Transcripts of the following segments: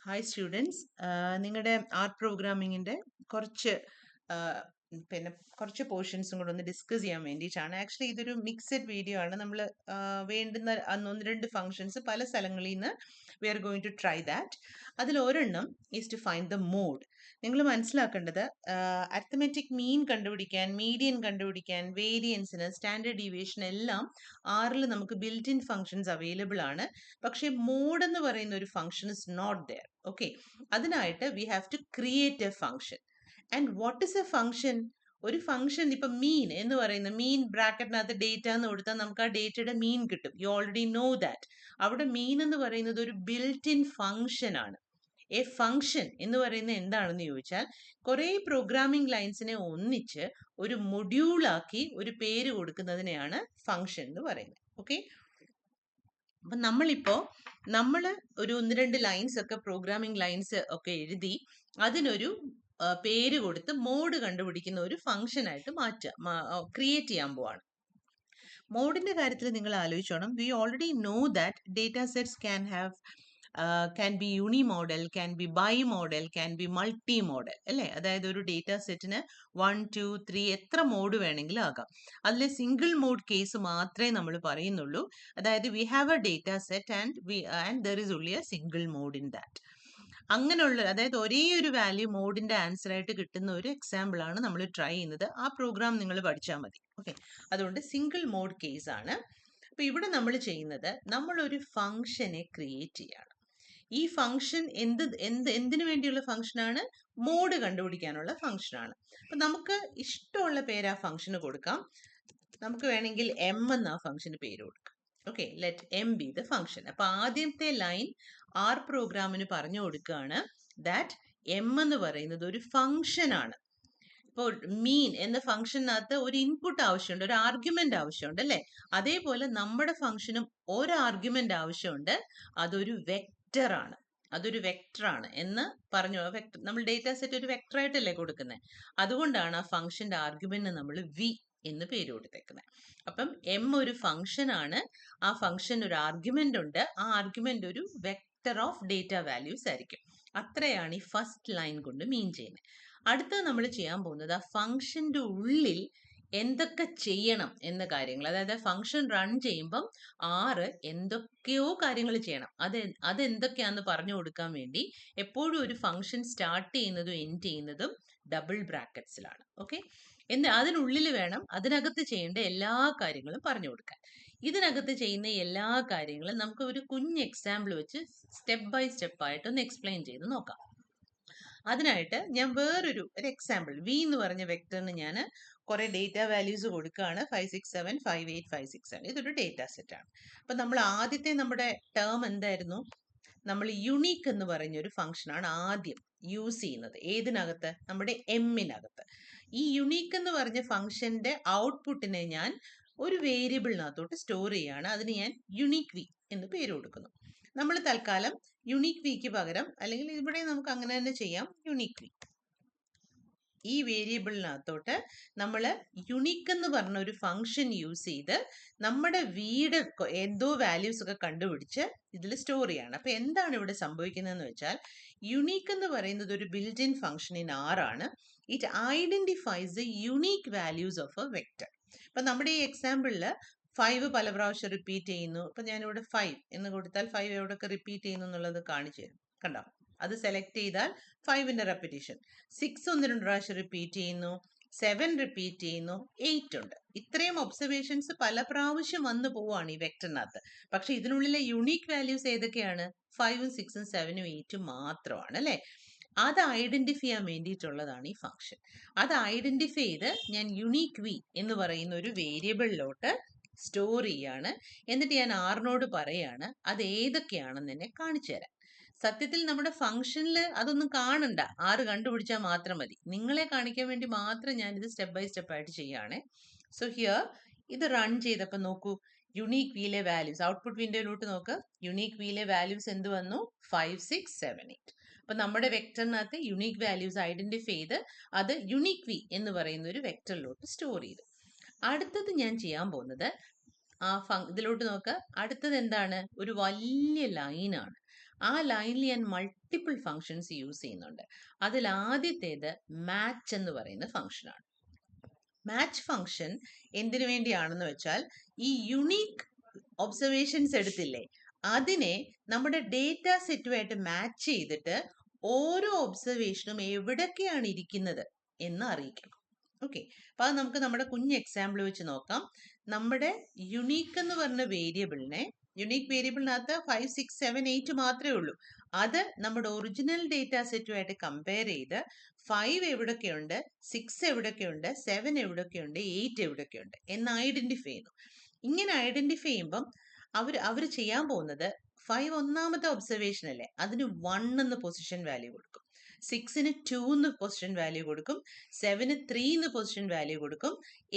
Hi students, നിങ്ങളുടെ art പ്രോഗ്രാമിങ്ങിൻ്റെ കുറച്ച് പിന്നെ കുറച്ച് പോർഷൻസും കൂടെ ഒന്ന് ഡിസ്കസ് ചെയ്യാൻ വേണ്ടിയിട്ടാണ്. ആക്ച്വലി ഇതൊരു മിക്സഡ് വീഡിയോ ആണ്. നമ്മൾ വേണ്ടുന്ന ഒന്ന് രണ്ട് ഫങ്ഷൻസ് പല സ്ഥലങ്ങളിൽ നിന്ന് we are going to try that. അതിൽ ഒരെണ്ണം is to find the mode. നിങ്ങൾ മനസ്സിലാക്കേണ്ടത് അരിത്തമെറ്റിക് മീൻ കണ്ടുപിടിക്കാൻ, മീഡിയൻ കണ്ടുപിടിക്കാൻ, വേരിയൻസിന്, സ്റ്റാൻഡേർഡ് ഡീവിയേഷൻ എല്ലാം ആറിൽ നമുക്ക് ബിൽറ്റ് ഇൻ ഫങ്ഷൻസ് അവൈലബിൾ ആണ്. പക്ഷേ മോഡ് എന്ന് പറയുന്ന ഒരു function is not there. Okay, അതിനായിട്ട് we have to create a function. And what is a function? ഒരു ഫങ്ഷൻ ഇപ്പം മീൻ എന്ന് പറയുന്ന മീൻ ബ്രാക്കറ്റിനകത്ത് ഡേറ്റ എന്ന് കൊടുത്താൽ നമുക്ക് ആ ഡേറ്റയുടെ മീൻ കിട്ടും. You already know that. അവിടെ മീൻ എന്ന് പറയുന്നത് ഒരു ബിൽറ്റ് ഇൻ ഫങ്ഷൻ ആണ്. എ ഫങ്ഷൻ എന്ന് പറയുന്നത് എന്താണെന്ന് ചോദിച്ചാൽ കുറേ പ്രോഗ്രാമിംഗ് ലൈൻസിനെ ഒന്നിച്ച് ഒരു മൊഡ്യൂളാക്കി ഒരു പേര് കൊടുക്കുന്നതിനെയാണ് ഫങ്ഷൻ എന്ന് പറയുന്നത്. ഓക്കെ, അപ്പം നമ്മൾ ഒരു ഒന്ന് രണ്ട് ലൈൻസ് ഒക്കെ പ്രോഗ്രാമിംഗ് ലൈൻസ് ഒക്കെ എഴുതി അതിനൊരു പേര് കൊടുത്ത് മോഡ് കണ്ടുപിടിക്കുന്ന ഒരു ഫംഗ്ഷൻ ആയിട്ട് ക്രിയേറ്റ് ചെയ്യാൻ പോവാണ്. മോഡിന്റെ കാര്യത്തിൽ നിങ്ങൾ ആലോചിച്ചോണം, we already know that data sets can be unimodal, can be bimodal, can be multimodal അല്ലേ. അതായത് ഒരു ഡേറ്റ സെറ്റിന് 1, 2, 3 എത്ര മോഡ് വേണമെങ്കിലും ആകാം. അതിലെ സിംഗിൾ മോഡ് കേസ് മാത്രമേ നമ്മൾ പറയുന്നുള്ളൂ. അതായത് we have a data set and there is only a single mode in that. അങ്ങനെയുള്ള, അതായത് ഒരേ ഒരു വാല്യൂ മോഡിന്റെ ആൻസർ ആയിട്ട് കിട്ടുന്ന ഒരു എക്സാമ്പിൾ ആണ് നമ്മൾ ട്രൈ ചെയ്യുന്നത്. ആ പ്രോഗ്രാം നിങ്ങൾ പഠിച്ചാൽ മതി. ഓക്കെ, അതുകൊണ്ട് സിംഗിൾ മോഡ് കേസ് ആണ്. അപ്പൊ ഇവിടെ നമ്മൾ ചെയ്യുന്നത്, നമ്മളൊരു ഫംഗ്ഷനെ ക്രിയേറ്റ് ചെയ്യാണ്. ഈ ഫംഗ്ഷൻ എന്തിനു വേണ്ടിയുള്ള ഫംഗ്ഷനാണ്? മോഡ് കണ്ടുപിടിക്കാനുള്ള ഫംഗ്ഷനാണ്. അപ്പൊ നമുക്ക് ഇഷ്ടമുള്ള പേര് ആ ഫംഗ്ഷന് കൊടുക്കാം. നമുക്ക് വേണമെങ്കിൽ എം എന്ന ആ ഫംഗ്ഷന് പേര് കൊടുക്കാം. Okay, let M B the function. അപ്പൊ ആദ്യത്തെ ലൈൻ ആർ പ്രോഗ്രാമിന് പറഞ്ഞു കൊടുക്കുകയാണ് ദാറ്റ് എം എന്ന് പറയുന്നത് ഒരു ഫംഗ്ഷൻ ആണ്. ഇപ്പോൾ മീൻ എന്ന ഫംഗ്ഷനകത്ത് ഒരു ഇൻപുട്ട് ആവശ്യമുണ്ട്, ഒരു ആർഗ്യുമെന്റ് ആവശ്യമുണ്ട് അല്ലേ. അതേപോലെ നമ്മുടെ ഫംഗ്ഷനും ഒരു ആർഗ്യുമെന്റ് ആവശ്യമുണ്ട്. അതൊരു വെക്റ്റർ ആണ്. അതൊരു വെക്റ്റർ ആണ് എന്ന് പറഞ്ഞു. വെക്ടർ, നമ്മൾ ഡേറ്റ സെറ്റ് ഒരു വെക്റ്റർ ആയിട്ടല്ലേ കൊടുക്കുന്നത്. അതുകൊണ്ടാണ് ആ ഫംഗ്ഷന്റെ ആർഗ്യുമെന്റ് നമ്മൾ വി എന്ന് പേര് കൊടുത്തേക്കുന്നത്. അപ്പം എം ഒരു ഫംഗ്ഷൻ ആണ്. ആ ഫംഗ്ഷൻ ഒരു ആർഗ്യുമെന്റ് ഉണ്ട്. ആ ആർഗ്യുമെന്റ് ഒരു വെക്റ്റർ ഓഫ് ഡേറ്റ വാല്യൂസ് ആയിരിക്കും. അത്രയാണ് ഈ ഫസ്റ്റ് ലൈൻ കൊണ്ട് മീൻ ചെയ്യുന്നത്. അടുത്തത് നമ്മൾ ചെയ്യാൻ പോകുന്നത് ആ ഫംഗ്ഷന്റെ ഉള്ളിൽ എന്തൊക്കെ ചെയ്യണം എന്ന കാര്യങ്ങൾ. അതായത് ഫംഗ്ഷൻ റൺ ചെയ്യുമ്പം എന്തൊക്കെയോ കാര്യങ്ങൾ ചെയ്യണം. അതെന്തൊക്കെയാണെന്ന് പറഞ്ഞു കൊടുക്കാൻ വേണ്ടി എപ്പോഴും ഒരു ഫംഗ്ഷൻ സ്റ്റാർട്ട് ചെയ്യുന്നതും എൻഡ് ചെയ്യുന്നതും ഡബിൾ ബ്രാക്കറ്റ്സിലാണ്. ഓക്കെ, അതിനുള്ളിൽ വേണം അതിനകത്ത് ചെയ്യേണ്ട എല്ലാ കാര്യങ്ങളും പറഞ്ഞു കൊടുക്കാൻ. ഇതിനകത്ത് ചെയ്യുന്ന എല്ലാ കാര്യങ്ങളും നമുക്ക് ഒരു കുഞ്ഞ് എക്സാമ്പിൾ വെച്ച് സ്റ്റെപ്പ് ബൈ സ്റ്റെപ്പ് ആയിട്ടൊന്ന് എക്സ്പ്ലെയിൻ ചെയ്ത് നോക്കാം. അതിനായിട്ട് ഞാൻ വേറൊരു എക്സാമ്പിൾ, വി എന്ന് പറഞ്ഞ വെക്ടറിന് ഞാൻ കുറെ ഡേറ്റ വാല്യൂസ് കൊടുക്കുകയാണ്. 567 58 567. ഇതൊരു ഡേറ്റ സെറ്റ് ആണ്. അപ്പൊ നമ്മൾ ആദ്യത്തെ നമ്മുടെ ടേം എന്തായിരുന്നു? നമ്മൾ യുണീക്ക് എന്ന് പറഞ്ഞൊരു ഫംഗ്ഷൻ ആണ് ആദ്യം യൂസ് ചെയ്യുന്നത്. ഏതിനകത്ത്? നമ്മുടെ എമ്മിനകത്ത്. ഈ യുണീക്ക് എന്ന് പറഞ്ഞ ഫംഗ്ഷന്റെ ഔട്ട്പുട്ടിനെ ഞാൻ ഒരു വേരിയബിളിനകത്തോട്ട് സ്റ്റോർ ചെയ്യാണ്. അതിന് ഞാൻ യുണീക്ക് വി എന്ന് പേര് കൊടുക്കുന്നു. നമ്മൾ തൽക്കാലം യുണീക്ക് വിക്ക് പകരം, അല്ലെങ്കിൽ ഇവിടെ നമുക്ക് അങ്ങനെ തന്നെ ചെയ്യാം, യുണീക്ക് വി. ഈ വേരിയബിളിനകത്തോട്ട് നമ്മൾ യുണീക്ക് എന്ന് പറഞ്ഞ ഒരു ഫംഗ്ഷൻ യൂസ് ചെയ്ത് നമ്മുടെ വീട് എന്തോ വാല്യൂസ് ഒക്കെ കണ്ടുപിടിച്ച് ഇതിൽ സ്റ്റോർ ചെയ്യാണ്. അപ്പൊ എന്താണ് ഇവിടെ സംഭവിക്കുന്നതെന്ന് വെച്ചാൽ, യുണീക്ക് എന്ന് പറയുന്നത് ഒരു built in function in R ആണ്. It identifies the unique values of a vector. ഇപ്പൊ നമ്മുടെ ഈ എക്സാമ്പിളില് 5 പല പ്രാവശ്യം റിപ്പീറ്റ് ചെയ്യുന്നു. ഇപ്പൊ ഞാനിവിടെ 5 എന്ന് കൊടുത്താൽ 5 എവിടെയൊക്കെ റിപ്പീറ്റ് ചെയ്യുന്നു എന്നുള്ളത് കാണിച്ചു തരും. കണ്ടോ? അത് സെലക്ട് ചെയ്താൽ 5ന്റെ റെപ്പിറ്റേഷൻ. 6 ഒന്ന് രണ്ട് പ്രാവശ്യം റിപ്പീറ്റ് ചെയ്യുന്നു, 7 റിപ്പീറ്റ് ചെയ്യുന്നു, 8 ഉണ്ട്. ഇത്രയും ഒബ്സർവേഷൻസ് പല പ്രാവശ്യം വന്നു പോവാണ് ഈ വെക്ടറിനകത്ത്. പക്ഷെ ഇതിനുള്ളിലെ യുണീക്ക് വാല്യൂസ് ഏതൊക്കെയാണ്? 5ഉം 6ഉം 7ഉം 8ഉം മാത്രമാണ് അല്ലെ. അത് ഐഡന്റിഫൈ ചെയ്യാൻ വേണ്ടിയിട്ടുള്ളതാണ് ഈ ഫംഗ്ഷൻ. അത് ഐഡന്റിഫൈ ചെയ്ത് ഞാൻ യുണീക്ക് വി എന്ന് പറയുന്ന ഒരു വേരിയബിളിലോട്ട് സ്റ്റോർ ചെയ്യാണ്. എന്നിട്ട് ഞാൻ ആറിനോട് പറയാണ് അത് ഏതൊക്കെയാണെന്ന് എന്നെ കാണിച്ചു തരാം. സത്യത്തിൽ നമ്മുടെ ഫംഗ്ഷനിൽ അതൊന്നും കാണണ്ട, ആറ് കണ്ടുപിടിച്ചാൽ മാത്രം മതി. നിങ്ങളെ കാണിക്കാൻ വേണ്ടി മാത്രം ഞാൻ ഇത് സ്റ്റെപ്പ് ബൈ സ്റ്റെപ്പ് ആയിട്ട് ചെയ്യുകയാണേ. സോ ഹിയർ ഇത് റൺ ചെയ്തപ്പോൾ നോക്കൂ, യുണീക്ക് വിയിലെ വാല്യൂസ് ഔട്ട്പുട്ട് വിൻഡോയിലോട്ട് നോക്ക്. യുണീക്ക് വിയിലെ വാല്യൂസ് എന്ത് വന്നു? 5, 6, 7, 8. അപ്പൊ നമ്മുടെ വെക്ടറിനകത്ത് യുണീക്ക് വാല്യൂസ് ഐഡന്റിഫൈ ചെയ്ത് അത് യുണീക്ക് വി എന്ന് പറയുന്ന ഒരു വെക്ടറിലോട്ട് സ്റ്റോർ ചെയ്തു. അടുത്തത് ഞാൻ ചെയ്യാൻ പോകുന്നത് ഇതിലോട്ട് നോക്ക്. അടുത്തത് എന്താണ്? ഒരു വലിയ ലൈനാണ്. ആ ലൈനിൽ ഞാൻ മൾട്ടിപ്പിൾ ഫങ്ഷൻസ് യൂസ് ചെയ്യുന്നുണ്ട്. അതിൽ ആദ്യത്തേത് മാച്ച് എന്ന് പറയുന്ന ഫംഗ്ഷനാണ്. മാച്ച് ഫംഗ്ഷൻ എന്തിനു വേണ്ടിയാണെന്ന് വെച്ചാൽ ഈ യുണീക്ക് ഒബ്സർവേഷൻസ് എടുത്തില്ലേ, അതിനെ നമ്മുടെ ഡേറ്റ സെറ്റുമായിട്ട് മാച്ച് ചെയ്തിട്ട് ഓരോ ഒബ്സർവേഷനും എവിടൊക്കെയാണ് ഇരിക്കുന്നത് എന്ന് അറിയിക്കണം. ഓക്കെ, അപ്പൊ അത് നമുക്ക് നമ്മുടെ കുഞ്ഞ് എക്സാമ്പിൾ വെച്ച് നോക്കാം. നമ്മുടെ യുണീക്ക് എന്ന് പറഞ്ഞ വേരിയബിളിനെ, യുണീക്ക് വേരിയബിളിനകത്ത് 5, 6, 7, 8 മാത്രമേ ഉള്ളൂ. അത് നമ്മുടെ ഒറിജിനൽ ഡേറ്റ സെറ്റുമായിട്ട് കമ്പയർ ചെയ്ത് 5 എവിടൊക്കെയുണ്ട്, 6 എവിടൊക്കെയുണ്ട്, 7 എവിടൊക്കെയുണ്ട്, 8 എവിടൊക്കെയുണ്ട് എന്ന് ഐഡന്റിഫൈ ചെയ്യുന്നു. ഇങ്ങനെ ഐഡന്റിഫൈ ചെയ്യുമ്പം അവർ ചെയ്യാൻ പോകുന്നത് 5 ഒന്നാമത്തെ ഒബ്സർവേഷൻ അല്ലേ, അതിന് 1 എന്ന് പൊസിഷൻ വാല്യൂ കൊടുക്കും, 6ന് 2 എന്ന് പൊസിഷൻ വാല്യൂ കൊടുക്കും, 7ന് 3 എന്ന് പൊസിഷൻ വാല്യൂ കൊടുക്കും,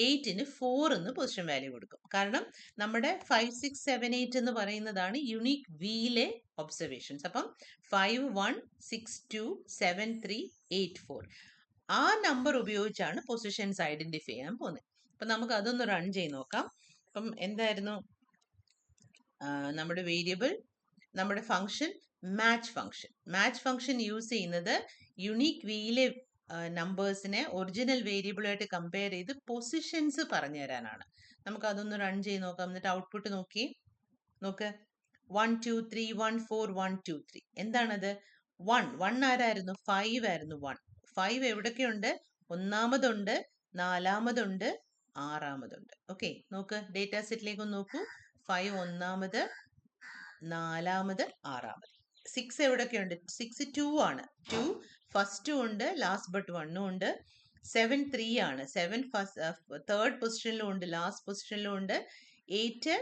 8ന് 4 എന്ന് പൊസിഷൻ വാല്യൂ കൊടുക്കും. കാരണം നമ്മുടെ 5, 6, 7, 8 എന്ന് പറയുന്നതാണ് യുണീക്ക് വിയിലെ ഒബ്സർവേഷൻസ്. അപ്പം 5, 1, 6, 2, 7, 3, 8, 4 ആ നമ്പർ ഉപയോഗിച്ചാണ് പൊസിഷൻസ് ഐഡന്റിഫൈ ചെയ്യാൻ പോകുന്നത്. അപ്പം നമുക്ക് അതൊന്ന് റൺ ചെയ്ത് നോക്കാം. അപ്പം എന്തായിരുന്നു നമ്മുടെ വേരിയബിൾ, നമ്മുടെ function match function. Match function use ചെയ്യുന്നത് യുണീക്ക് വിയിലെ നമ്പേഴ്സിനെ ഒറിജിനൽ വേരിയബിളായിട്ട് കമ്പയർ ചെയ്ത് പൊസിഷൻസ് പറഞ്ഞു തരാനാണ്. നമുക്ക് അതൊന്ന് റൺ ചെയ്ത് നോക്കാം. എന്നിട്ട് ഔട്ട്പുട്ട് നോക്കി നോക്ക്. 1, 2, 3, 1, 4, 1, 2, 3. എന്താണത്? 1 ആരായിരുന്നു? 5 ആയിരുന്നു. 5 എവിടൊക്കെയുണ്ട്? ഒന്നാമതുണ്ട്, നാലാമതുണ്ട്, ആറാമതുണ്ട്. ഓക്കെ, നോക്ക് ഡേറ്റ സെറ്റിലേക്ക് ഒന്ന് നോക്കൂ. 5 ഒന്നാമത്, നാലാമത്, ആറാമത്. 6 എവിടൊക്കെയുണ്ട്? 6 2 ആണ്. 2 ഫസ്റ്റും ഉണ്ട്, ലാസ്റ്റ് ബട്ട് 1ഉം ഉണ്ട്. 7 3 ആണ്. 7 തേർഡ് പൊസിഷനിലും ഉണ്ട്, ലാസ്റ്റ് പൊസിഷനിലും ഉണ്ട്. 8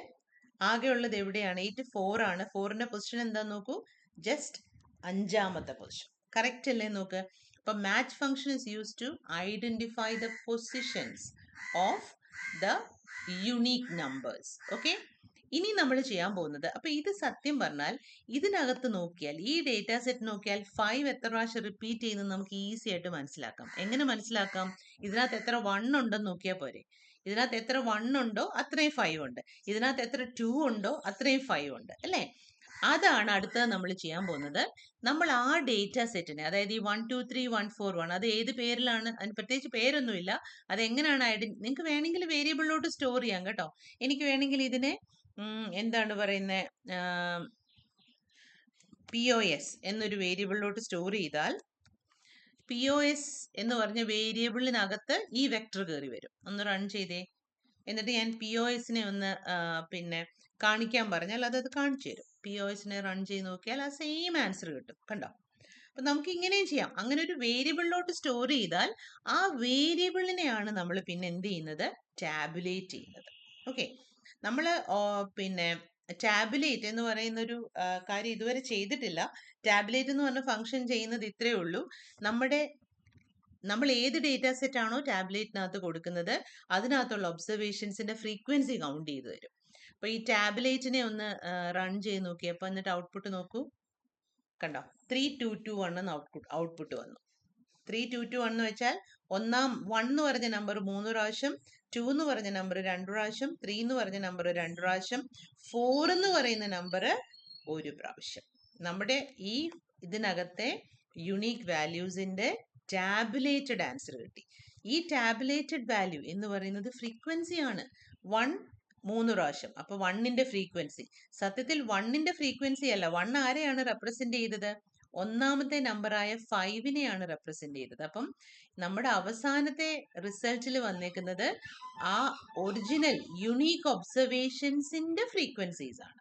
ആകെ ഉള്ളത് എവിടെയാണ്? 8 4 ആണ്. 4ന്റെ പൊസിഷൻ എന്താന്ന് നോക്കൂ, ജസ്റ്റ് അഞ്ചാമത്തെ പൊസിഷൻ. കറക്റ്റ് അല്ലേ? നോക്ക്. അപ്പൊ match function is use to identify the positions of the unique numbers. Okay, ഇനി നമ്മൾ ചെയ്യാൻ പോകുന്നത്, അപ്പൊ ഇത് സത്യം പറഞ്ഞാൽ ഇതിനകത്ത് നോക്കിയാൽ, ഈ ഡേറ്റ സെറ്റ് നോക്കിയാൽ 5 എത്ര പ്രാവശ്യം റിപ്പീറ്റ് ചെയ്യുന്നത് നമുക്ക് ഈസി ആയിട്ട് മനസ്സിലാക്കാം. എങ്ങനെ മനസ്സിലാക്കാം? ഇതിനകത്ത് എത്ര 1 ഉണ്ടെന്ന് നോക്കിയാൽ പോരെ. ഇതിനകത്ത് എത്ര 1 ഉണ്ടോ അത്രയും 5 ഉണ്ട്. ഇതിനകത്ത് എത്ര 2 ഉണ്ടോ അത്രയും 5 ഉണ്ട്, അല്ലേ? അതാണ് അടുത്തത് നമ്മൾ ചെയ്യാൻ പോകുന്നത്. നമ്മൾ ആ ഡേറ്റ സെറ്റിനെ, അതായത് ഈ 1, 2, 3, 1, 4, 1, അത് ഏത് പേരിലാണ്, അതിന് പ്രത്യേകിച്ച് പേരൊന്നുമില്ല, അതെങ്ങനെയാണ് നിങ്ങൾക്ക് വേണമെങ്കിൽ വേരിയബിളിലോട്ട് സ്റ്റോർ ചെയ്യാം കേട്ടോ. എനിക്ക് വേണമെങ്കിൽ ഇതിനെ എന്താണ് പറയുന്നത്, POS എന്നൊരു വേരിയബിളിലോട്ട് സ്റ്റോർ ചെയ്താൽ POS എന്ന് പറഞ്ഞ വേരിയബിളിനകത്ത് ഈ വെക്ടർ കയറി വരും. ഒന്ന് റൺ ചെയ്തേ. എന്നിട്ട് ഞാൻ POSനെ ഒന്ന് പിന്നെ കാണിക്കാൻ പറഞ്ഞാൽ അത് കാണിച്ചു തരും. POSനെ റൺ ചെയ്ത് നോക്കിയാൽ ആ സെയിം ആൻസർ കിട്ടും. കണ്ടോ? അപ്പൊ നമുക്ക് ഇങ്ങനെയും ചെയ്യാം. അങ്ങനെ ഒരു വേരിയബിളിലോട്ട് സ്റ്റോർ ചെയ്താൽ ആ വേരിയബിളിനെയാണ് നമ്മൾ പിന്നെ എന്ത് ചെയ്യുന്നത്? ടാബുലേറ്റ് ചെയ്യുന്നത്. ഓക്കെ, നമ്മൾ പിന്നെ ടാബുലേറ്റ് എന്ന് പറയുന്ന ഒരു കാര്യം ഇതുവരെ ചെയ്തിട്ടില്ല. ടാബുലേറ്റ് എന്ന് പറഞ്ഞ ഫംഗ്ഷൻ ചെയ്യുന്നത് ഇത്രയേ ഉള്ളൂ. നമ്മൾ ഏത് ഡേറ്റ സെറ്റ് ആണോ ടാബ്ലേറ്റിനകത്ത് കൊടുക്കുന്നത് അതിനകത്തുള്ള ഒബ്സർവേഷൻസിന്റെ ഫ്രീക്വൻസി കൗണ്ട് ചെയ്ത് തരും. അപ്പൊ ഈ ടാബ്ലേറ്റിനെ ഒന്ന് റൺ ചെയ്ത് നോക്കിയപ്പോൾ എന്നിട്ട് ഔട്ട്പുട്ട് നോക്കൂ. കണ്ടോ? 3221 എന്ന് ഔട്ട്പുട്ട് വന്നു. 3221 എന്ന് വെച്ചാൽ 1 എന്ന് പറഞ്ഞ നമ്പർ 3 പ്രാവശ്യം, 2 എന്ന് പറഞ്ഞ നമ്പർ 2 പ്രാവശ്യം, 3 എന്ന് പറഞ്ഞ നമ്പർ 2 പ്രാവശ്യം, 4 എന്ന് പറയുന്ന നമ്പർ 1 പ്രാവശ്യം. നമ്മുടെ ഈ ഇതിനകത്തെ യുണീക്ക് വാല്യൂസിന്റെ ടാബുലേറ്റഡ് ആൻസർ കിട്ടി. ഈ ടാബുലേറ്റഡ് വാല്യൂ എന്ന് പറയുന്നത് ഫ്രീക്വൻസി ആണ്. 1 3 പ്രാവശ്യം, അപ്പൊ 1ന്റെ ഫ്രീക്വൻസി. സത്യത്തിൽ 1ന്റെ ഫ്രീക്വൻസി അല്ല. 1 ആരെയാണ് റെപ്രസെന്റ് ചെയ്തത്? ഒന്നാമത്തെ നമ്പറായ 5നെയാണ് റെപ്രസെന്റ് ചെയ്തത്. അപ്പം നമ്മുടെ അവസാനത്തെ റിസൾട്ടിൽ വന്നേക്കുന്നത് ആ ഒറിജിനൽ യുണീക്ക് ഒബ്സർവേഷൻസിന്റെ ഫ്രീക്വൻസീസ് ആണ്.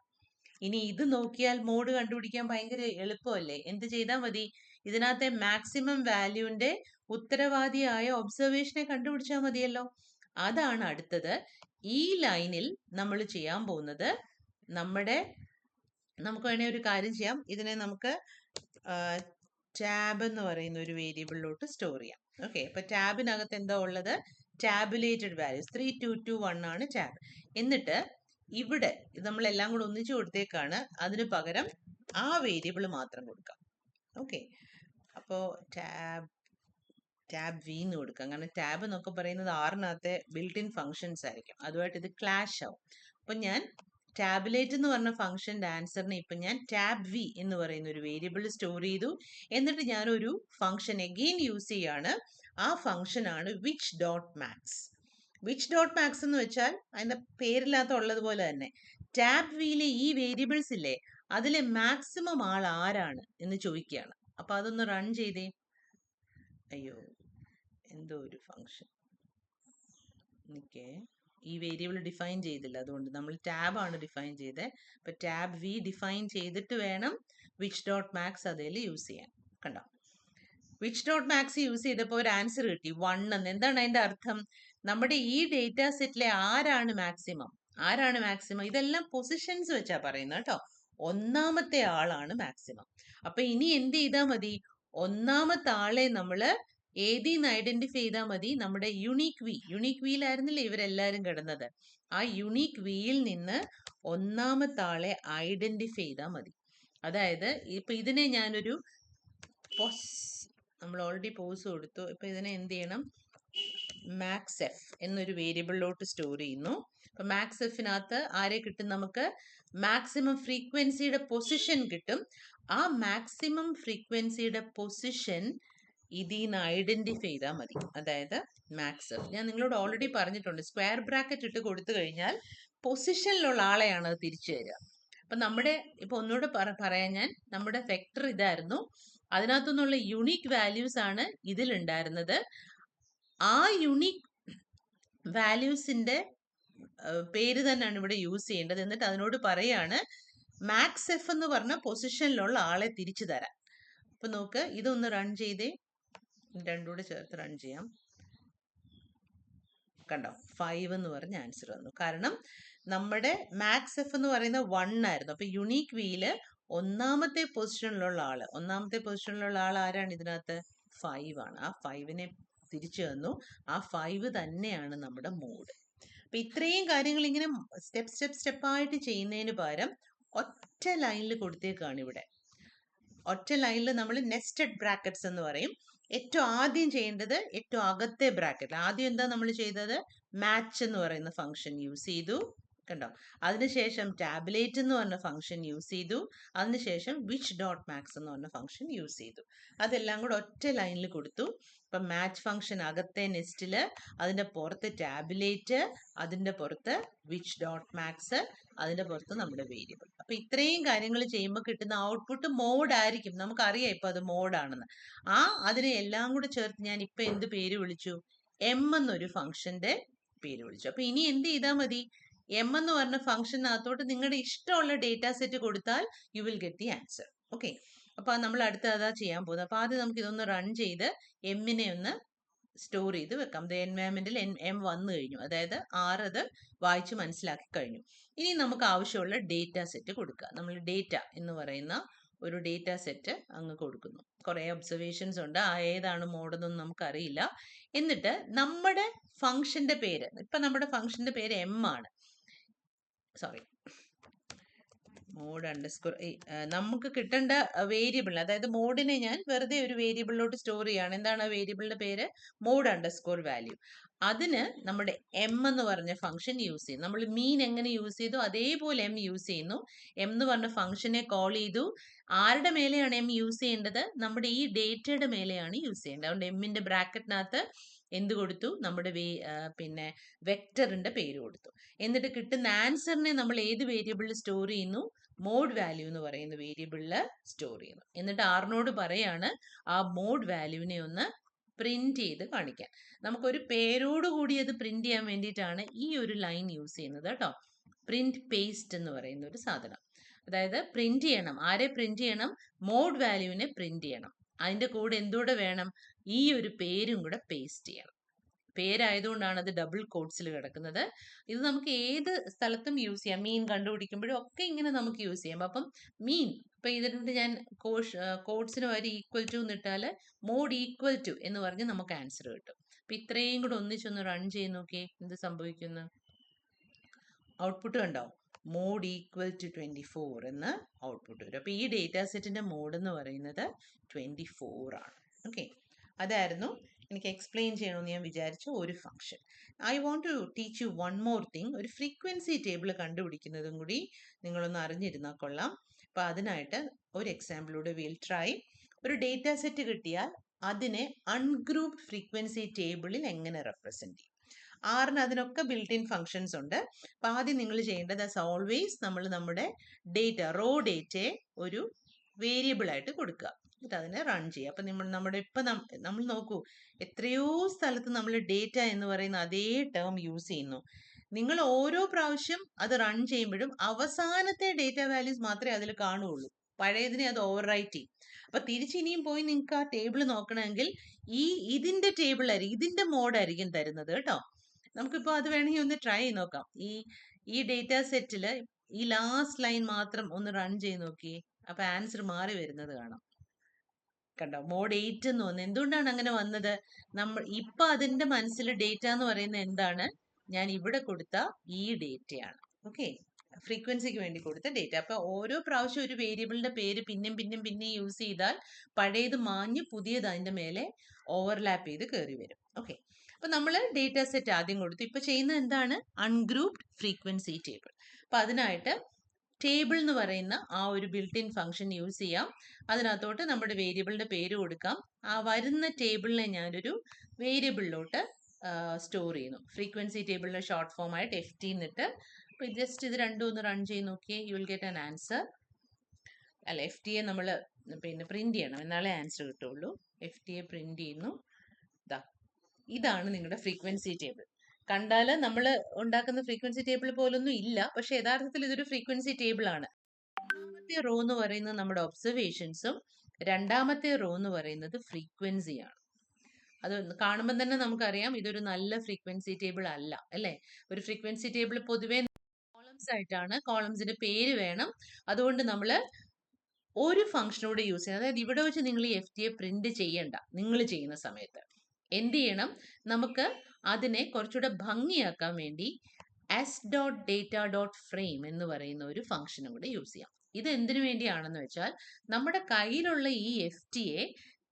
ഇനി ഇത് നോക്കിയാൽ മോഡ് കണ്ടുപിടിക്കാൻ ഭയങ്കര എളുപ്പമല്ലേ? എന്ത് ചെയ്താൽ മതി? ഇതിനകത്തെ മാക്സിമം വാല്യൂവിന്റെ ഉത്തരവാദിയായ ഒബ്സർവേഷനെ കണ്ടുപിടിച്ചാൽ മതിയല്ലോ. അതാണ് അടുത്തത്. ഈ ലൈനിൽ നമ്മൾ ചെയ്യാൻ പോകുന്നത്, നമുക്ക് വേണേൽ ഒരു കാര്യം ചെയ്യാം. ഇതിനെ നമുക്ക് ടാബ് എന്ന് പറയുന്ന ഒരു വേരിയബിളിലോട്ട് സ്റ്റോർ ചെയ്യാം. ഓക്കെ, അപ്പൊ ടാബിനകത്ത് എന്താ ഉള്ളത്? ടാബുലേറ്റഡ് വാല്യൂസ് 3221 ആണ് ടാബ്. എന്നിട്ട് ഇവിടെ നമ്മളെല്ലാം കൂടെ ഒന്നിച്ചു കൊടുത്തേക്കാണ്. അതിന് പകരം ആ വേരിയബിൾ മാത്രം കൊടുക്കാം. ഓക്കെ, അപ്പോൾ ടാബ് വി എന്ന് കൊടുക്കാം. കാരണം ടാബ് എന്നൊക്കെ പറയുന്നത് ആറിനകത്തെ ബിൽറ്റ് ഇൻ ഫങ്ഷൻസ് ആയിരിക്കും. അതുമായിട്ട് ഇത് ക്ലാഷ് ആവും. അപ്പം ഞാൻ ടാബുലേറ്റ് എന്ന് പറഞ്ഞ ഫംഗ്ഷൻ്റെ ആൻസറിനെ ഇപ്പം ഞാൻ ടാബ് വി എന്ന് പറയുന്ന ഒരു വേരിയബിൾ സ്റ്റോർ ചെയ്തു. എന്നിട്ട് ഞാനൊരു ഫംഗ്ഷൻ എഗെയിൻ യൂസ് ചെയ്യാണ്. ആ ഫംഗ്ഷനാണ് which dot max. Which dot max എന്ന് വെച്ചാൽ അതിൻ്റെ പേരില്ലാത്ത ഉള്ളതുപോലെ തന്നെ ടാബ് വിയിലെ ഈ വേരിയബിൾസ് ഇല്ലേ, അതിലെ മാക്സിമം ആൾ ആരാണ് എന്ന് ചോദിക്കുകയാണ്. അപ്പം അതൊന്ന് റൺ ചെയ്തേ. അയ്യോ, എന്തോ ഒരു ഫംഗ്ഷൻ നിൽക്കേ, ഈ വേരിയബിൾ ഡിഫൈൻ ചെയ്തില്ല, അതുകൊണ്ട് നമ്മൾ ടാബാണ് ഡിഫൈൻ ചെയ്തത്. അപ്പം ടാബ് വി ഡിഫൈൻ ചെയ്തിട്ട് വേണം വിച്ച് ഡോട്ട് മാക്സ് അതിൽ യൂസ് ചെയ്യാൻ. കണ്ടോ, വിച്ച് ഡോട്ട് മാക്സ് യൂസ് ചെയ്തപ്പോൾ ഒരു ആൻസർ കിട്ടി 1 എന്ന്. എന്താണ് അതിൻ്റെ അർത്ഥം? നമ്മുടെ ഈ ഡേറ്റ സെറ്റിലെ ആരാണ് മാക്സിമം, ആരാണ് മാക്സിമം, ഇതെല്ലാം പൊസിഷൻസ് വെച്ചാ പറയുന്നത് കേട്ടോ. ഒന്നാമത്തെ ആളാണ് മാക്സിമം. അപ്പൊ ഇനി എന്ത് ചെയ്താൽ മതി? ഒന്നാമത്തെ ആളെ നമ്മൾ ഏതിന്ന് ഐഡന്റിഫൈ ചെയ്താൽ മതി? നമ്മുടെ യുണീക്ക് വിയിലായിരുന്നില്ലേ ഇവരെല്ലാരും കിടന്നത്? ആ യുണീക്ക് വിയിൽ നിന്ന് ഒന്നാമത്തെ ആളെ ഐഡന്റിഫൈ ചെയ്താൽ മതി. അതായത് ഇപ്പൊ ഇതിനെ ഞാനൊരു നമ്മൾ ഓൾറെഡി പോസ് കൊടുത്തു. ഇപ്പൊ ഇതിനെ എന്ത് ചെയ്യണം? മാക്സ് എഫ് എന്നൊരു വേരിയബിളിലോട്ട് സ്റ്റോർ ചെയ്യുന്നു. അപ്പൊ മാക്സ് എഫിനകത്ത് ആരെ കിട്ടും? നമുക്ക് മാക്സിമം ഫ്രീക്വൻസിയുടെ പൊസിഷൻ കിട്ടും. ആ മാക്സിമം ഫ്രീക്വൻസിയുടെ പൊസിഷൻ ഇതിന്ന് ഐഡന്റിഫൈ ചെയ്താൽ മതി. അതായത് മാക്സ് എഫ് ഞാൻ നിങ്ങളോട് ഓൾറെഡി പറഞ്ഞിട്ടുണ്ട്, സ്ക്വയർ ബ്രാക്കറ്റ് ഇട്ട് കൊടുത്തു കഴിഞ്ഞാൽ പൊസിഷനിലുള്ള ആളെയാണ് അത് തിരിച്ചു തരിക. അപ്പൊ നമ്മുടെ ഇപ്പൊ ഒന്നുകൂടെ പറയാൻ ഞാൻ, നമ്മുടെ വെക്ടർ ഇതായിരുന്നു. അതിനകത്തുനിന്നുള്ള യുണീക്ക് വാല്യൂസ് ആണ് ഇതിലുണ്ടായിരുന്നത്. ആ യുണീക്ക് വാല്യൂസിന്റെ പേര് തന്നെയാണ് ഇവിടെ യൂസ് ചെയ്യേണ്ടത്. എന്നിട്ട് അതിനോട് പറയാണ് മാക്സ് എഫ് എന്ന് പറഞ്ഞ പൊസിഷനിലുള്ള ആളെ തിരിച്ചു തരാൻ. അപ്പൊ നോക്ക്, ഇതൊന്ന് റൺ ചെയ്തേ. രണ്ടുകൂടെ ചേർത്ത് റൺ ചെയ്യാം. കണ്ടോ, 5 എന്ന് പറഞ്ഞ ആൻസർ വന്നു. കാരണം നമ്മുടെ മാക്സ് എഫ് എന്ന് പറയുന്ന 1 ആയിരുന്നു. അപ്പൊ യുണീക്ക് വിയില് ഒന്നാമത്തെ പൊസിഷനിലുള്ള ആൾ ആരാണ് ഇതിനകത്ത്? 5 ആണ്. ആ 5നെ തിരിച്ചു തന്നു. ആ 5 തന്നെയാണ് നമ്മുടെ മോഡ്. അപ്പൊ ഇത്രയും കാര്യങ്ങൾ ഇങ്ങനെ സ്റ്റെപ്പായിട്ട് ചെയ്യുന്നതിന് പകരം ഒറ്റ ലൈനിൽ കൊടുത്തേക്കാണ് ഇവിടെ. ഒറ്റ ലൈനിൽ നമ്മൾ നെസ്റ്റഡ് ബ്രാക്കറ്റ്സ് എന്ന് പറയും. ഏറ്റവും ആദ്യം ചെയ്യേണ്ടത് ഏറ്റവും അകത്തെ ബ്രാക്കറ്റ്. ആദ്യം എന്താ നമ്മൾ ചെയ്തത്? മാച്ച് എന്ന് പറയുന്ന ഫംഗ്ഷൻ യൂസ് ചെയ്തു. കണ്ടോ, അതിനുശേഷം ടാബുലേറ്റ് എന്ന് പറഞ്ഞ ഫംഗ്ഷൻ യൂസ് ചെയ്തു. അതിനുശേഷം വിച്ച് ഡോട്ട് മാക്സ് എന്ന് പറഞ്ഞ ഫംഗ്ഷൻ യൂസ് ചെയ്തു. അതെല്ലാം കൂടെ ഒറ്റ ലൈനിൽ കൊടുത്തു. ഇപ്പം മാച്ച് ഫംഗ്ഷൻ അകത്തെ നെസ്റ്റില്, അതിൻ്റെ പുറത്ത് ടാബുലേറ്റ്, അതിൻ്റെ പുറത്ത് വിച്ച് ഡോട്ട് മാക്സ്, അതിൻ്റെ പുറത്ത് നമ്മുടെ വേരിയബിൾ. അപ്പൊ ഇത്രയും കാര്യങ്ങൾ ചെയ്യുമ്പോൾ കിട്ടുന്ന ഔട്ട്പുട്ട് മോഡ് ആയിരിക്കും. നമുക്കറിയാം ഇപ്പൊ അത് മോഡാണെന്ന്. അതിനെ എല്ലാം കൂടെ ചേർത്ത് ഞാൻ ഇപ്പൊ എന്ത് പേര് വിളിച്ചു? എം എന്നൊരു ഫംഗ്ഷന്റെ പേര് വിളിച്ചു. അപ്പൊ ഇനി എന്ത് ചെയ്താൽ മതി? എം എന്ന് പറഞ്ഞ ഫംഗ്ഷനകത്തോട്ട് നിങ്ങളുടെ ഇഷ്ടമുള്ള ഡേറ്റ സെറ്റ് കൊടുത്താൽ you will get the answer. Okay, അപ്പൊ നമ്മൾ അടുത്ത അതാ ചെയ്യാൻ പോകുന്നത്. അപ്പൊ ആദ്യം നമുക്ക് ഇതൊന്ന് റൺ ചെയ്ത് എമ്മിനെ ഒന്ന് സ്റ്റോർ ചെയ്ത് വെക്കാം. എൻവയൺമെന്റിൽ എം വന്നു കഴിഞ്ഞു, അതായത് 6 അത് വായിച്ച് മനസ്സിലാക്കി കഴിഞ്ഞു. ഇനി നമുക്ക് ആവശ്യമുള്ള ഡേറ്റ സെറ്റ് കൊടുക്കുക. നമ്മൾ ഡേറ്റ എന്ന് പറയുന്ന ഒരു ഡേറ്റ സെറ്റ് അങ്ങ് കൊടുക്കുന്നു. കുറേ ഒബ്സർവേഷൻസ് ഉണ്ട്, ഏതാണ് മോഡെന്നൊന്നും നമുക്കറിയില്ല. എന്നിട്ട് നമ്മുടെ ഫംഗ്ഷന്റെ പേര്, ഇപ്പൊ നമ്മുടെ ഫംഗ്ഷന്റെ പേര് എം ആണ്. Sorry, mode underscore. നമുക്ക് കിട്ടേണ്ട വേരിയബിൾ, അതായത് മോഡിനെ ഞാൻ വെറുതെ ഒരു വേരിയബിളിലോട്ട് സ്റ്റോർ ചെയ്യാണ്. എന്താണ് ആ വേരിയബിളിന്റെ പേര്? Mode underscore value. അതിന് നമ്മുടെ എം എന്ന് പറഞ്ഞ ഫംഗ്ഷൻ യൂസ് ചെയ്യും. നമ്മൾ മീൻ എങ്ങനെ യൂസ് ചെയ്തു അതേപോലെ എം യൂസ് ചെയ്യുന്നു. എം എന്ന് പറഞ്ഞ ഫംഗ്ഷനെ കോൾ ചെയ്തു. ആരുടെ മേലെയാണ് എം യൂസ് ചെയ്യേണ്ടത്? നമ്മുടെ ഈ ഡേറ്റയുടെ മേലെയാണ് യൂസ് ചെയ്യേണ്ടത്. അതുകൊണ്ട് എമ്മിന്റെ ബ്രാക്കറ്റിനകത്ത് എന്ത് കൊടുത്തു? നമ്മുടെ പിന്നെ വെക്ടറിന്റെ പേര് കൊടുത്തു. എന്നിട്ട് കിട്ടുന്ന ആൻസറിനെ നമ്മൾ ഏത് വേരിയബിളിൽ സ്റ്റോർ ചെയ്യുന്നു? മോഡ് വാല്യൂ എന്ന് പറയുന്ന വേരിയബിളിൽ സ്റ്റോർ ചെയ്യുന്നു. എന്നിട്ട് ആറിനോട് പറയാണ് ആ മോഡ് വാല്യൂവിനെ ഒന്ന് പ്രിന്റ് ചെയ്ത് കാണിക്കാൻ. നമുക്കൊരു പേരോടുകൂടി അത് പ്രിന്റ് ചെയ്യാൻ വേണ്ടിയിട്ടാണ് ഈ ഒരു ലൈൻ യൂസ് ചെയ്യുന്നത് കേട്ടോ. പ്രിന്റ് പേസ്റ്റ് എന്ന് പറയുന്ന ഒരു സാധനം. അതായത് പ്രിന്റ് ചെയ്യണം. ആരെ പ്രിന്റ് ചെയ്യണം? മോഡ് വാല്യൂവിനെ പ്രിന്റ് ചെയ്യണം. അതിന്റെ കൂടെ എന്തുകൂടെ വേണം? ഈ ഒരു പേരും കൂടെ പേസ്റ്റ് ചെയ്യണം. പേരായതുകൊണ്ടാണ് അത് ഡബിൾ കോട്ട്സിൽ കിടക്കുന്നത്. ഇത് നമുക്ക് ഏത് സ്ഥലത്തും യൂസ് ചെയ്യാം. മീൻ കണ്ടുപിടിക്കുമ്പോഴും ഒക്കെ ഇങ്ങനെ നമുക്ക് യൂസ് ചെയ്യാം. അപ്പം മീൻ, ഇപ്പൊ ഇതിന്റെ ഞാൻ കോട്ട്സിന് വരെ ഈക്വൽ ടു എന്നിട്ടാൽ മോഡ് ഈക്വൽ ടു എന്ന് പറഞ്ഞ് നമുക്ക് ആൻസർ കിട്ടും. അപ്പൊ ഇത്രയും കൂടെ ഒന്നിച്ചൊന്ന് റൺ ചെയ്ത് നോക്കിയേ എന്ത് സംഭവിക്കുന്നു? ഔട്ട്പുട്ട് കണ്ടോ? മോഡ് ഈക്വൽ ടു 24 എന്ന് ഔട്ട്പുട്ട് വരും. അപ്പൊ ഈ ഡേറ്റ സെറ്റിന്റെ മോഡ് എന്ന് പറയുന്നത് 24 ആണ്. ഓക്കെ, അതായിരുന്നു എനിക്ക് എക്സ്പ്ലെയിൻ ചെയ്യണമെന്ന് ഞാൻ വിചാരിച്ച ഒരു ഫംഗ്ഷൻ. I want to teach you one more thing. ഒരു ഫ്രീക്വൻസി ടേബിൾ കണ്ടുപിടിക്കുന്നതും കൂടി നിങ്ങളൊന്ന് അറിഞ്ഞിരുന്നാൽ കൊള്ളാം. അപ്പോൾ അതിനായിട്ട് ഒരു എക്സാമ്പിളൂടെ വിൽ ട്രൈ. ഒരു ഡേറ്റ സെറ്റ് കിട്ടിയാൽ അതിനെ അൺഗ്രൂപ്ഡ് ഫ്രീക്വൻസി ടേബിളിൽ എങ്ങനെ റെപ്രസെൻറ്റ് ചെയ്യും? ആറിന് അതിനൊക്കെ ബിൽറ്റ് ഇൻ ഫങ്ഷൻസ് ഉണ്ട്. അപ്പോൾ ആദ്യം നിങ്ങൾ ചെയ്യേണ്ടത് ആസ് ഓൾവേസ് നമ്മൾ നമ്മുടെ ഡേറ്റ റോ ഡേറ്റയെ ഒരു വേരിയബിൾ ആയിട്ട് കൊടുക്കുക. എന്നിട്ട് അതിനെ റൺ ചെയ്യുക. അപ്പം നമ്മുടെ ഇപ്പം നമ്മൾ നോക്കൂ, എത്രയോ സ്ഥലത്ത് നമ്മൾ ഡേറ്റ എന്ന് പറയുന്ന അതേ ടേം യൂസ് ചെയ്യുന്നു. നിങ്ങൾ ഓരോ പ്രാവശ്യം അത് റൺ ചെയ്യുമ്പോഴും അവസാനത്തെ ഡേറ്റ വാല്യൂസ് മാത്രമേ അതിൽ കാണുകയുള്ളൂ. പഴയതിനെ അത് ഓവർ റൈറ്റ് ചെയ്യും. അപ്പം തിരിച്ചിനിയും പോയി നിങ്ങൾക്ക് ആ ടേബിൾ നോക്കണമെങ്കിൽ ഇതിൻ്റെ ടേബിൾ ആയിരിക്കും, ഇതിൻ്റെ മോഡായിരിക്കും തരുന്നത് കേട്ടോ. നമുക്കിപ്പോൾ അത് വേണമെങ്കിൽ ഒന്ന് ട്രൈ ചെയ്ത് നോക്കാം. ഈ ഡേറ്റ സെറ്റിൽ ഈ ലാസ്റ്റ് ലൈൻ മാത്രം ഒന്ന് റൺ ചെയ്ത് നോക്കിയേ. അപ്പം ആൻസർ മാറി വരുന്നത് കാണാം. കണ്ടോ, മോഡ് 8 എന്ന് വന്നു. എന്തുകൊണ്ടാണ് അങ്ങനെ വന്നത്? ഇപ്പൊ അതിന്റെ മനസ്സിൽ ഡേറ്റ എന്ന് പറയുന്നത് എന്താണ്? ഞാൻ ഇവിടെ കൊടുത്ത ഈ ഡേറ്റയാണ്. ഓക്കെ, ഫ്രീക്വൻസിക്ക് വേണ്ടി കൊടുത്ത ഡേറ്റ. അപ്പൊ ഓരോ പ്രാവശ്യം ഒരു വേരിയബിളിന്റെ പേര് പിന്നെ യൂസ് ചെയ്താൽ പഴയത് മാഞ്ഞ് പുതിയത് അതിന്റെ മേലെ ഓവർലാപ്പ് ചെയ്ത് കയറി വരും. ഓക്കെ, അപ്പൊ നമ്മൾ ഡേറ്റ സെറ്റ് ആദ്യം കൊടുത്തു. ഇപ്പൊ ചെയ്യുന്നത് എന്താണ്? Ungrouped frequency table. അപ്പൊ അതിനായിട്ട് ടേബിൾ എന്ന് പറയുന്ന ആ ഒരു ബിൽറ്റ് ഇൻ ഫംഗ്ഷൻ യൂസ് ചെയ്യാം. അതിനകത്തോട്ട് നമ്മുടെ വേരിയബിളിന്റെ പേര് കൊടുക്കാം. ആ വരുന്ന ടേബിളിനെ ഞാനൊരു വേരിയബിളിലോട്ട് സ്റ്റോർ ചെയ്യുന്നു. ഫ്രീക്വൻസി ടേബിളിന്റെ ഷോർട്ട് ഫോം ആയിട്ട് FT എന്നിട്ട് അപ്പോൾ ജസ്റ്റ് ഇത് രണ്ടും ഒന്ന് റൺ ചെയ്ത് നോക്കിയേ, you will get an answer. അല്ല, FT നമ്മൾ പിന്നെ പ്രിന്റ് ചെയ്യണം, എന്നാലേ ആൻസർ കിട്ടുള്ളൂ. FT പ്രിന്റ് ചെയ്യുന്നു. ഇതാണ് നിങ്ങളുടെ ഫ്രീക്വൻസി ടേബിൾ. കണ്ടാൽ നമ്മൾ ഉണ്ടാക്കുന്ന ഫ്രീക്വൻസി ടേബിൾ പോലൊന്നും ഇല്ല, പക്ഷെ യഥാർത്ഥത്തിൽ ഇതൊരു ഫ്രീക്വൻസി ടേബിൾ ആണ്. ഒന്നാമത്തെ റോ എന്ന് പറയുന്നത് നമ്മുടെ ഒബ്സർവേഷൻസും രണ്ടാമത്തെ റോ എന്ന് പറയുന്നത് ഫ്രീക്വൻസിയാണ്. അത് കാണുമ്പോൾ തന്നെ നമുക്കറിയാം ഇതൊരു നല്ല ഫ്രീക്വൻസി ടേബിൾ അല്ല, അല്ലേ? ഒരു ഫ്രീക്വൻസി ടേബിൾ പൊതുവേ കോളംസ് ആയിട്ടാണ്, കോളംസിന്റെ പേര് വേണം. അതുകൊണ്ട് നമ്മൾ ഒരു ഫംഗ്ഷനോട് യൂസ് ചെയ്യണം. അതായത് ഇവിടെ വെച്ച് നിങ്ങൾ ഈ FT പ്രിന്റ് ചെയ്യണ്ട. നിങ്ങൾ ചെയ്യുന്ന സമയത്ത് എന്ത് ചെയ്യണം? നമുക്ക് അതിനെ കുറച്ചുകൂടെ ഭംഗിയാക്കാൻ വേണ്ടി s.data.frame എന്ന് പറയുന്ന ഒരു ഫംഗ്ഷനും കൂടെ യൂസ് ചെയ്യാം. ഇത് എന്തിനു വേണ്ടിയാണെന്ന് വെച്ചാൽ നമ്മുടെ കയ്യിലുള്ള ഈ FT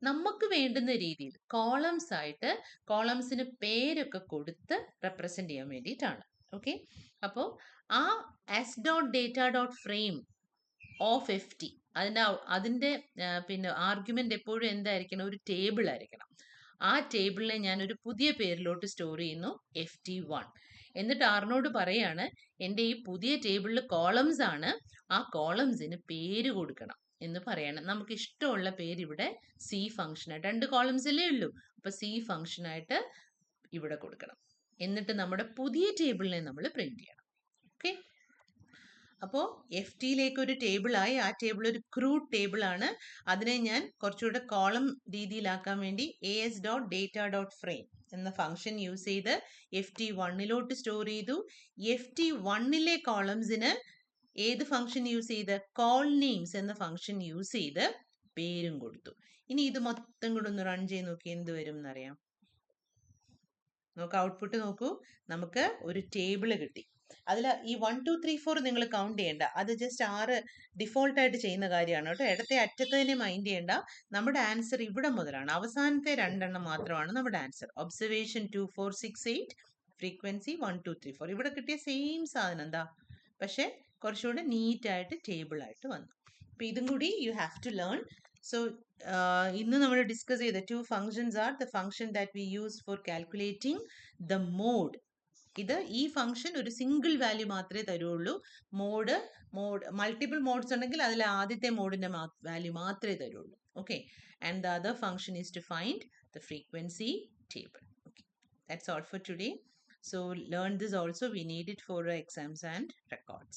നമുക്ക് വേണ്ടുന്ന രീതിയിൽ കോളംസ് ആയിട്ട് കോളംസിന് പേരൊക്കെ കൊടുത്ത് റെപ്രസെന്റ് ചെയ്യാൻ വേണ്ടിയിട്ടാണ്. ഓക്കെ, അപ്പോൾ ആ s.data.frame ഓഫ് FT അതിൻ്റെ പിന്നെ ആർഗ്യുമെന്റ് എപ്പോഴും എന്തായിരിക്കണം? ഒരു ടേബിൾ ആയിരിക്കണം. ആ ടേബിളിനെ ഞാൻ ഒരു പുതിയ പേരിലോട്ട് സ്റ്റോർ ചെയ്യുന്നു, FT1. എന്നിട്ട് ആറിനോട് പറയാണ് എൻ്റെ ഈ പുതിയ ടേബിളിൽ കോളംസ് ആണ്, ആ കോളംസിന് പേര് കൊടുക്കണം എന്ന് പറയണം. നമുക്ക് ഇഷ്ടമുള്ള പേര് ഇവിടെ C ഫംഗ്ഷനായിട്ട്, 2 കോളംസ് അല്ലേ ഉള്ളൂ, അപ്പൊ C ഫംഗ്ഷനായിട്ട് ഇവിടെ കൊടുക്കണം. എന്നിട്ട് നമ്മുടെ പുതിയ ടേബിളിനെ നമ്മൾ പ്രിന്റ് ചെയ്യണം. ഓക്കെ, അപ്പോൾ FTയിലേക്ക് ഒരു ടേബിളായി. ആ ടേബിൾ ഒരു ക്രൂഡ് ടേബിൾ ആണ്. അതിനെ ഞാൻ കുറച്ചുകൂടെ കോളം രീതിയിലാക്കാൻ വേണ്ടി as.data.frame എന്ന ഫംഗ്ഷൻ യൂസ് ചെയ്ത് FT1ലോട്ട് സ്റ്റോർ ചെയ്തു. FT1ലെ കോളംസിന് ഏത് ഫംഗ്ഷൻ യൂസ് ചെയ്ത്? കോൾ നെയിംസ് എന്ന ഫംഗ്ഷൻ യൂസ് ചെയ്ത് പേരും കൊടുത്തു. ഇനി ഇത് മൊത്തം കൂടെ ഒന്ന് റൺ ചെയ്ത് നോക്കി, എന്ത് വരും എന്നറിയാം? നമുക്ക് ഔട്ട്പുട്ട് നോക്കൂ. നമുക്ക് ഒരു ടേബിൾ കിട്ടി. അതിൽ ഈ 1 2 3 4 നിങ്ങൾ കൗണ്ട് ചെയ്യേണ്ട, അത് ജസ്റ്റ് 6 ഡിഫോൾട്ടായിട്ട് ചെയ്യുന്ന കാര്യമാണ് കേട്ടോ. ഇടത്തെ അറ്റത്തതിനെ മൈൻഡ് ചെയ്യേണ്ട. നമ്മുടെ ആൻസർ ഇവിടെ മുതലാണ്, അവസാനത്തെ 2 എണ്ണം മാത്രമാണ് നമ്മുടെ ആൻസർ. Observation 2 4 6 8, frequency 1 2 3 4. ഇവിടെ കിട്ടിയ സെയിം സാധനം എന്താ, പക്ഷെ കുറച്ചുകൂടെ നീറ്റായിട്ട് ടേബിൾ ആയിട്ട് വന്നു. അപ്പം ഇതും കൂടി you have to learn. So ഇന്ന് നമ്മൾ ഡിസ്കസ് ചെയ്ത 2 functions are the function that we use for calculating the mode. ഈ ഫംഗ്ഷൻ ഒരു സിംഗിൾ വാല്യൂ മാത്രമേ തരുള്ളൂ. മൾട്ടിപ്പിൾ മോഡ്സ് ഉണ്ടെങ്കിൽ അതിൽ ആദ്യത്തെ മോഡിന്റെ വാല്യൂ മാത്രമേ തരുള്ളൂ. Okay, and the other function is to find the frequency table. Okay, that's all for today. So learn this also. We need it for exams and records.